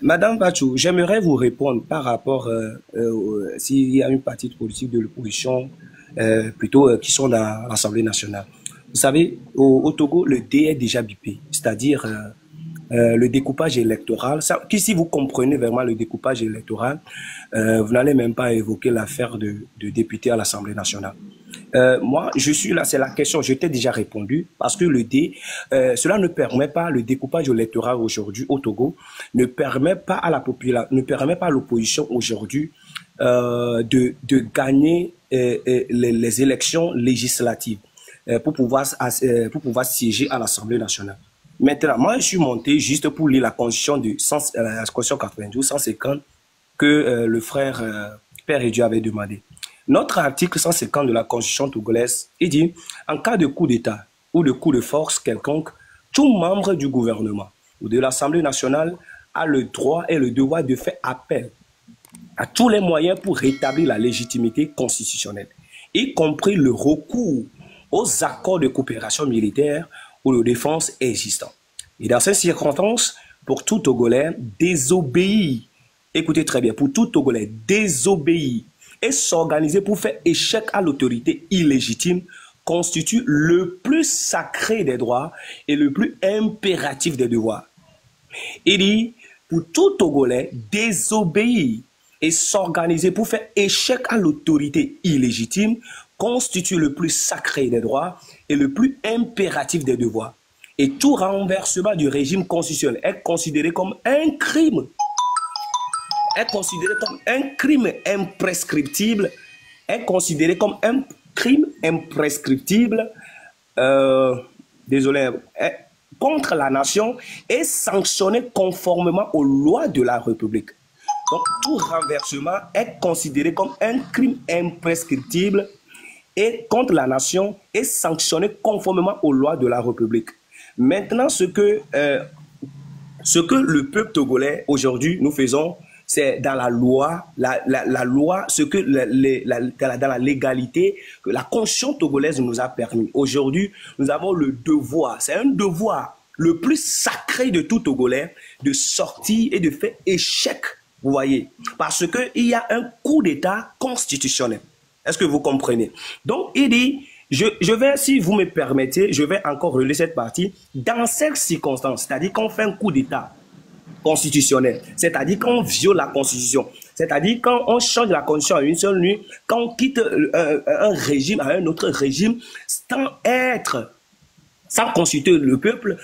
Madame Bachou, j'aimerais vous répondre par rapport s'il y a une partie politique de l'opposition plutôt qui sont dans l'Assemblée nationale. Vous savez, au Togo, le dé est déjà bipé, c'est-à-dire le découpage électoral. Ça, si vous comprenez vraiment le découpage électoral, vous n'allez même pas évoquer l'affaire de députés à l'Assemblée nationale. Moi, je suis là, c'est la question, je t'ai déjà répondu, parce que le dé, cela ne permet pas, le découpage électoral aujourd'hui au Togo, ne permet pas à la population, ne permet pas à l'opposition aujourd'hui de gagner les élections législatives pour pouvoir siéger à l'Assemblée nationale. Maintenant, moi, je suis monté juste pour lire la constitution de la constitution 92, 150 que le frère Père et Dieu avait demandé. Notre article 150 de la Constitution togolaise, il dit, en cas de coup d'État ou de coup de force quelconque, tout membre du gouvernement ou de l'Assemblée nationale a le droit et le devoir de faire appel à tous les moyens pour rétablir la légitimité constitutionnelle, y compris le recours aux accords de coopération militaire ou de défense existants. Et dans ces circonstances, pour tout Togolais, désobéir, écoutez très bien, pour tout Togolais, désobéir et s'organiser pour faire échec à l'autorité illégitime constitue le plus sacré des droits et le plus impératif des devoirs. Il dit, pour tout Togolais, désobéir et s'organiser pour faire échec à l'autorité illégitime constitue le plus sacré des droits et le plus impératif des devoirs. Et tout renversement du régime constitutionnel est considéré comme un crime. Est considéré comme un crime imprescriptible. Est considéré comme un crime imprescriptible. Désolé. Contre la nation et sanctionné conformément aux lois de la République. Donc, tout renversement est considéré comme un crime imprescriptible et contre la nation est sanctionné conformément aux lois de la République. Maintenant, ce que le peuple togolais aujourd'hui nous faisons, c'est dans la loi, la loi, ce que dans la légalité que la Constitution togolaise nous a permis. Aujourd'hui, nous avons le devoir, c'est un devoir le plus sacré de tout Togolais de sortir et de faire échec, vous voyez, parce qu'il y a un coup d'État constitutionnel. Est-ce que vous comprenez? Donc, il dit, je vais, si vous me permettez, je vais encore relayer cette partie. Dans ces circonstances, c'est-à-dire qu'on fait un coup d'État constitutionnel, c'est-à-dire qu'on viole la Constitution, c'est-à-dire quand on change la Constitution à une seule nuit, quand on quitte un régime à un autre régime, sans consulter le peuple,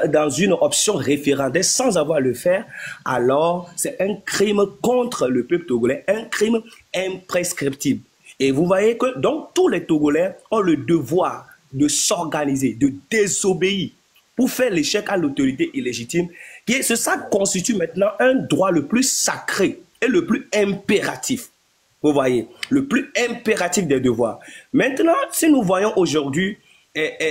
dans une option référendaire, sans avoir à le faire, alors c'est un crime contre le peuple togolais, un crime imprescriptible. Et vous voyez que donc tous les Togolais ont le devoir de s'organiser, de désobéir pour faire l'échec à l'autorité illégitime. Ça constitue maintenant un droit le plus sacré et le plus impératif. Vous voyez, le plus impératif des devoirs. Maintenant, si nous voyons aujourd'hui,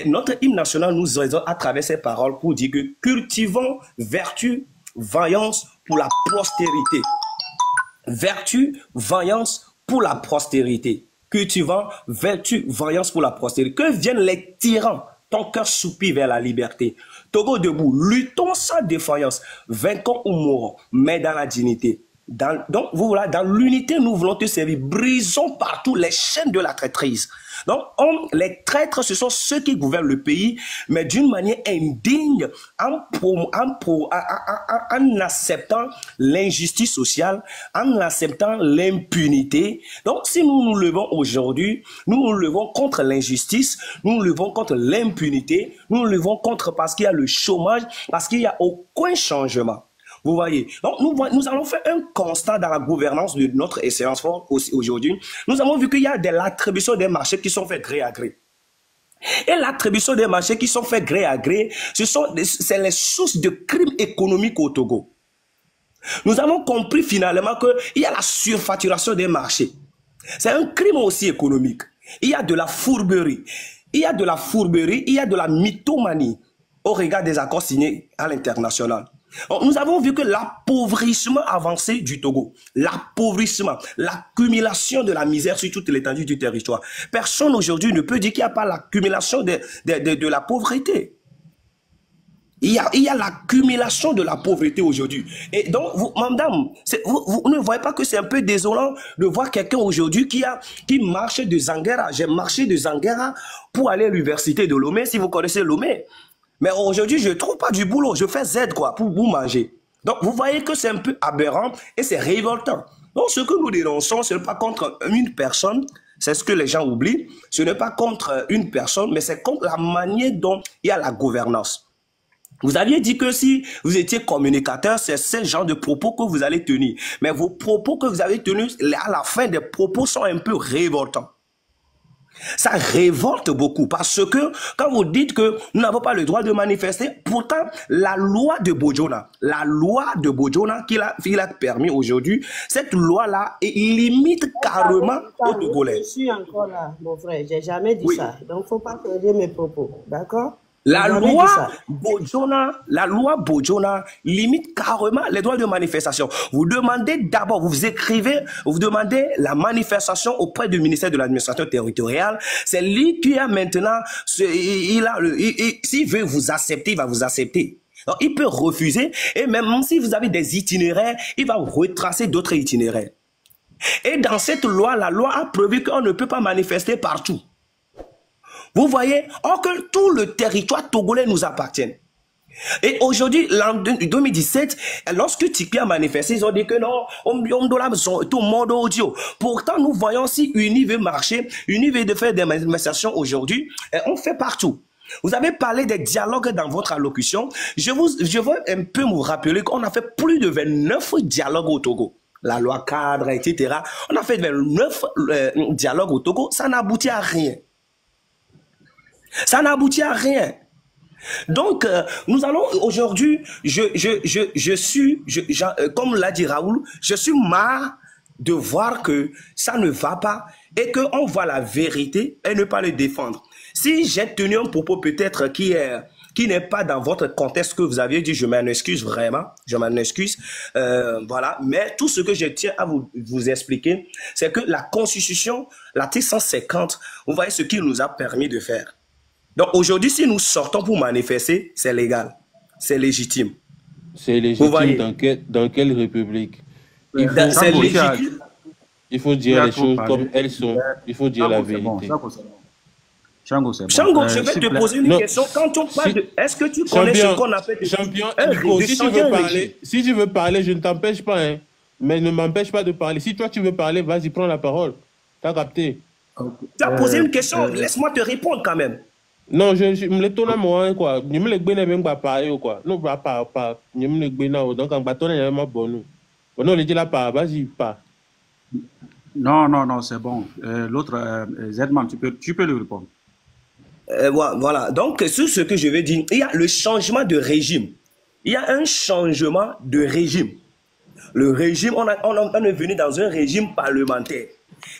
notre hymne national nous raisonne à travers ces paroles pour dire que cultivons vertu, vaillance pour la postérité. Vertu, vaillance pour la postérité. Cultivant vertu, vaillance pour la postérité. Que viennent les tyrans, ton cœur soupire vers la liberté. Togo debout, luttons sans défaillance, vainquons ou mourons, mais dans la dignité. Donc, vous voilà, dans l'unité, nous voulons te servir. Brisons partout les chaînes de la traîtrise. Donc, les traîtres, ce sont ceux qui gouvernent le pays, mais d'une manière indigne, en acceptant l'injustice sociale, en acceptant l'impunité. Donc, si nous nous levons aujourd'hui, nous nous levons contre l'injustice, nous nous levons contre l'impunité, nous nous levons contre parce qu'il y a le chômage, parce qu'il n'y a aucun changement. Vous voyez, donc nous allons faire un constat dans la gouvernance de notre excellence forte aujourd'hui. Nous avons vu qu'il y a de l'attribution des marchés qui sont faits gré à gré. Et l'attribution des marchés qui sont faits gré à gré, c'est les sources de crimes économiques au Togo. Nous avons compris finalement qu'il y a la surfacturation des marchés. C'est un crime aussi économique. Il y a de la fourberie. Il y a de la fourberie, il y a de la mythomanie au regard des accords signés à l'international. Nous avons vu que l'appauvrissement avancé du Togo, l'appauvrissement, l'accumulation de la misère sur toute l'étendue du territoire. Personne aujourd'hui ne peut dire qu'il n'y a pas l'accumulation de la pauvreté. Il y a l'accumulation de la pauvreté aujourd'hui. Et donc, madame, vous ne voyez pas que c'est un peu désolant de voir quelqu'un aujourd'hui qui marche de Zanguera. J'ai marché de Zanguera pour aller à l'université de Lomé, si vous connaissez Lomé. Mais aujourd'hui, je ne trouve pas du boulot. Je fais Z, quoi, pour manger. Donc, vous voyez que c'est un peu aberrant et c'est révoltant. Donc, ce que nous dénonçons, ce n'est pas contre une personne, c'est ce que les gens oublient. Ce n'est pas contre une personne, mais c'est contre la manière dont il y a la gouvernance. Vous aviez dit que si vous étiez communicateur, c'est ce genre de propos que vous allez tenir. Mais vos propos que vous avez tenus, à la fin des propos sont un peu révoltants. Ça révolte beaucoup parce que quand vous dites que nous n'avons pas le droit de manifester, pourtant la loi de Bojona qu'il a permis aujourd'hui, cette loi-là limite carrément aux Togolais. Je suis encore là, mon frère, j'ai jamais dit ça. Donc il ne faut pas changer mes propos, d'accord? La loi Bojona limite carrément les droits de manifestation. Vous demandez d'abord, vous demandez la manifestation auprès du ministère de l'administration territoriale. C'est lui qui a maintenant, s'il veut vous accepter, il va vous accepter. Donc, il peut refuser et même si vous avez des itinéraires, il va retracer d'autres itinéraires. Et dans cette loi, la loi a prévu qu'on ne peut pas manifester partout. Vous voyez, or que tout le territoire togolais nous appartient. Et aujourd'hui, en 2017, lorsque Tipi a manifesté, ils ont dit que non, tout le monde audio. Pourtant, nous voyons si UNI veut marcher, UNI veut faire des manifestations aujourd'hui, on fait partout. Vous avez parlé des dialogues dans votre allocution. Je veux un peu vous rappeler qu'on a fait plus de 29 dialogues au Togo. La loi cadre, etc. On a fait 29 dialogues au Togo, ça n'a abouti à rien. Ça n'aboutit à rien. Donc, nous allons aujourd'hui, comme l'a dit Raoul, je suis marre de voir que ça ne va pas et qu'on voit la vérité et ne pas le défendre. Si j'ai tenu un propos peut-être qui n'est pas dans votre contexte que vous aviez dit, je m'en excuse vraiment, je m'en excuse, voilà. Mais tout ce que je tiens à vous expliquer, c'est que la Constitution, l'article 150, vous voyez ce qu'il nous a permis de faire. Donc aujourd'hui, si nous sortons pour manifester, c'est légal, c'est légitime. C'est légitime dans quelle république? C'est légitime. Il faut dire les choses comme elles sont. Il faut dire la vérité. Shango, c'est bon. Shango, je vais te poser une question. Quand on parle de... Est-ce que tu connais ce qu'on appelle... Champion, si tu veux parler, je ne t'empêche pas. Hein, mais ne m'empêche pas de parler. Si toi, tu veux parler, vas-y, prends la parole. T'as capté? Tu as posé une question, laisse-moi te répondre quand même. Non, je me l'étonne à moi, quoi. Je me l'étonne même pas parler, quoi. Non, pas. Je me l'étonne, donc en bâton, il y a un bon. Non, le dit là, pas. Vas-y, pas. Non, c'est bon. L'autre, Zedman, tu peux lui répondre. Voilà. Donc, sur ce que je veux dire, il y a le changement de régime. Il y a un changement de régime. Le régime, on est venu dans un régime parlementaire.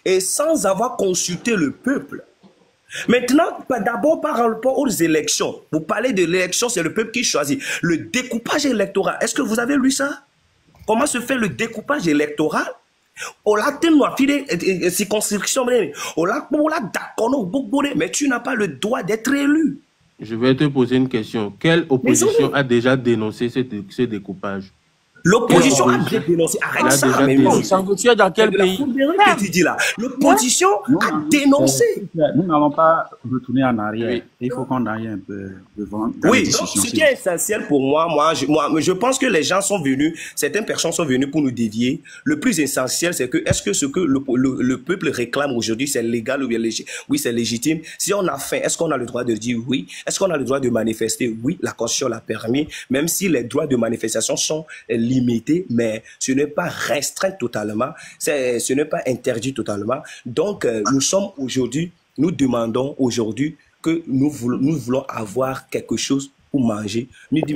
Et sans avoir consulté le peuple. Maintenant, d'abord par rapport aux élections. Vous parlez de l'élection, c'est le peuple qui choisit. Le découpage électoral, est-ce que vous avez lu ça? Comment se fait le découpage électoral? Mais tu n'as pas le droit d'être élu. Je vais te poser une question. Quelle opposition a déjà dénoncé ce découpage? L'opposition a déjà dénoncé. Arrête ça, mais tu es dans quel pays? Que tu dis là. L'opposition a dénoncé. Nous n'allons pas retourner en arrière. Oui. Il faut qu'on aille un peu devant. Oui, donc ce qui est essentiel pour moi, je pense que les gens sont venus, certaines personnes sont venues pour nous dévier. Le plus essentiel, c'est que est-ce que ce que le peuple réclame aujourd'hui, c'est légal ou bien légitime? Oui, c'est légitime. Si on a faim, est-ce qu'on a le droit de dire oui? Est-ce qu'on a le droit de manifester? Oui, la Constitution l'a permis, même si les droits de manifestation sont limité, mais ce n'est pas restreint totalement, ce n'est pas interdit totalement. Donc, nous demandons aujourd'hui que nous voulons avoir quelque chose pour manger. Donc,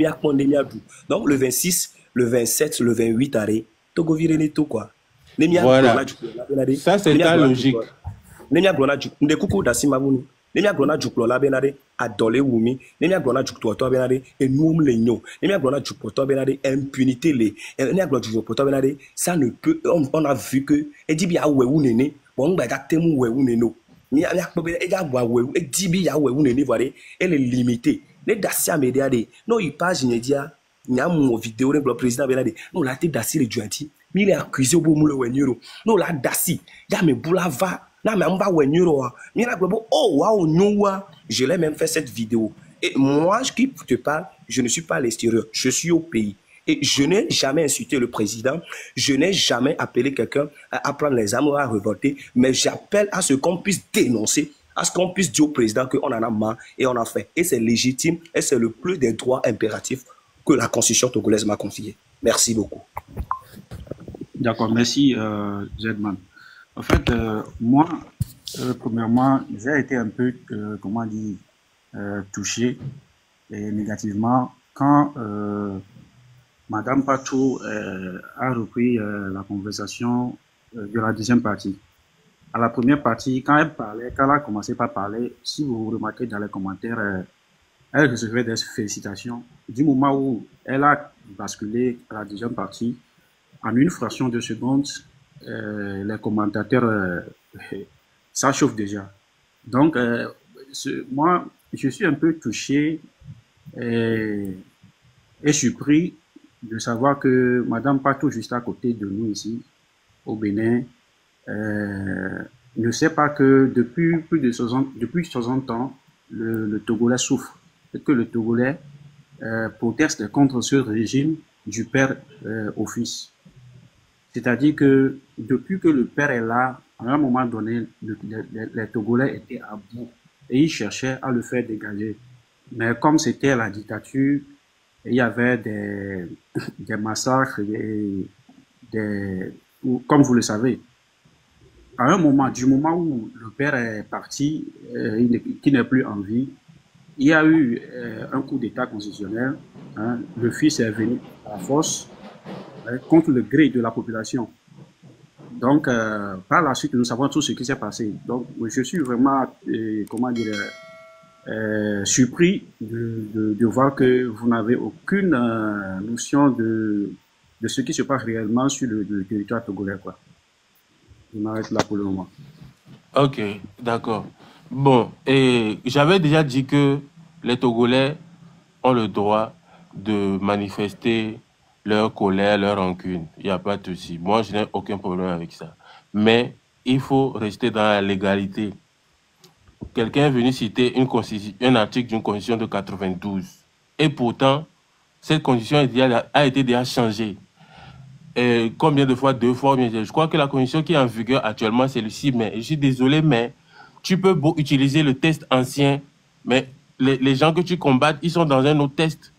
le 26, le 27, le 28, Togo Vireneto, quoi. Voilà. Ça, c'est ta logique. Nemia glona juklo la benade adole wumi nemia glona jukto to benade enum le nyo nemia glona jukpo to benade impunité le nemia glona jukpo to benade ça ne peut on a vu que edibi ya wewu nene bon gba ka temu wewu neno mi akpo be eja gba wewu edibi ya wewu nene voire elle est limitée Les Dassia média de. Non, il passe, il dit, il y a mon vidéo, le président Benade. Non, la tête Dassi, le Duanti. Mais il est accusé au bout de Wenyuro. Non, la Dassi. Il y a mes boulava. Non, mais on va Wenyuro. Mais là, oh, waouh, nous, je l'ai même fait cette vidéo. Et moi, qui te parle, je ne suis pas à l'extérieur. Je suis au pays. Et je n'ai jamais insulté le président, je n'ai jamais appelé quelqu'un à prendre les armes ou à révolter, mais j'appelle à ce qu'on puisse dénoncer, à ce qu'on puisse dire au président qu'on en a marre et on a fait. Et c'est légitime et c'est le plus des droits impératifs que la constitution togolaise m'a confié. Merci beaucoup. D'accord, merci Zedman. En fait, moi, premièrement, j'ai été un peu, comment dire, touché et négativement quand Madame Patou a repris la conversation de la deuxième partie. À la première partie, quand elle parlait, quand elle a commencé par parler, si vous remarquez dans les commentaires, elle recevait des félicitations. Du moment où elle a basculé à la deuxième partie, en une fraction de seconde, les commentateurs, ça chauffe déjà. Donc, moi, je suis un peu touché et surpris de savoir que Madame Patou, juste à côté de nous ici, au Bénin, ne sait pas que depuis plus de 60 ans, le Togolais souffre. Et que le Togolais proteste contre ce régime du père au fils. C'est-à-dire que depuis que le père est là, à un moment donné, les Togolais étaient à bout et ils cherchaient à le faire dégager. Mais comme c'était la dictature, il y avait des massacres, comme vous le savez. À un moment, du moment où le père est parti, qui n'est plus en vie, il y a eu un coup d'état constitutionnel. Hein, le fils est venu à la force contre le gré de la population. Donc, par la suite, nous savons tout ce qui s'est passé. Donc, je suis vraiment, comment dire, surpris de voir que vous n'avez aucune notion de ce qui se passe réellement sur le territoire togolais, quoi. Je m'arrête là pour le moment. Ok, d'accord. Bon, et j'avais déjà dit que les Togolais ont le droit de manifester leur colère, leur rancune. Il n'y a pas de souci. Moi, je n'ai aucun problème avec ça. Mais il faut rester dans la légalité. Quelqu'un est venu citer un article d'une constitution de 92. Et pourtant, cette constitution a été déjà changée. Et combien de fois? 2 fois. Je crois que la constitution qui est en vigueur actuellement, c'est le 6 mai. Je suis désolé, mais tu peux utiliser le test ancien, mais les gens que tu combattes, ils sont dans un autre test.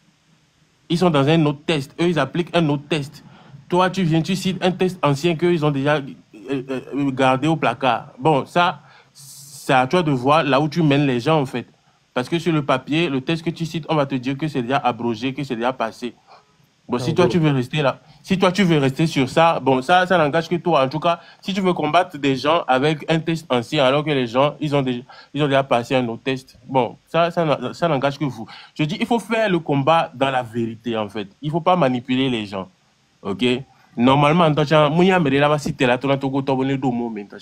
Ils sont dans un autre test. Eux, ils appliquent un autre test. Toi, tu viens, tu cites un test ancien qu'ils ont déjà gardé au placard. Bon, ça, c'est à toi de voir là où tu mènes les gens, en fait. Parce que sur le papier, le test que tu cites, on va te dire que c'est déjà abrogé, que c'est déjà passé. Bon, si toi, tu veux rester là, si toi, tu veux rester sur ça, bon, ça n'engage que toi. En tout cas, si tu veux combattre des gens avec un test ancien, alors que les gens, ils ont déjà passé un autre test, bon, ça n'engage que vous. Je dis, il faut faire le combat dans la vérité, en fait. Il ne faut pas manipuler les gens. OK? Normalement, en tant que mouya me là si tu es là, tu as un domo, parce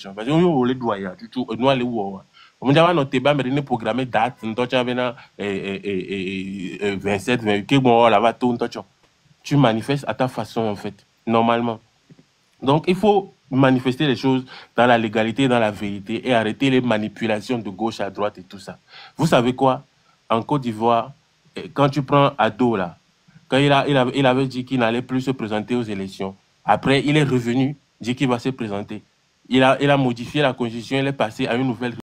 que on le doit, tu dois aller voir. On va noter ba me programmer date, en tant que 27, 28, bon, là va tout, tu manifestes à ta façon, en fait, normalement. Donc, il faut manifester les choses dans la légalité, dans la vérité et arrêter les manipulations de gauche à droite et tout ça. Vous savez quoi? En Côte d'Ivoire, quand tu prends Ado, là, quand il avait dit qu'il n'allait plus se présenter aux élections, après, il est revenu, dit qu'il va se présenter. Il a modifié la constitution, il est passé à une nouvelle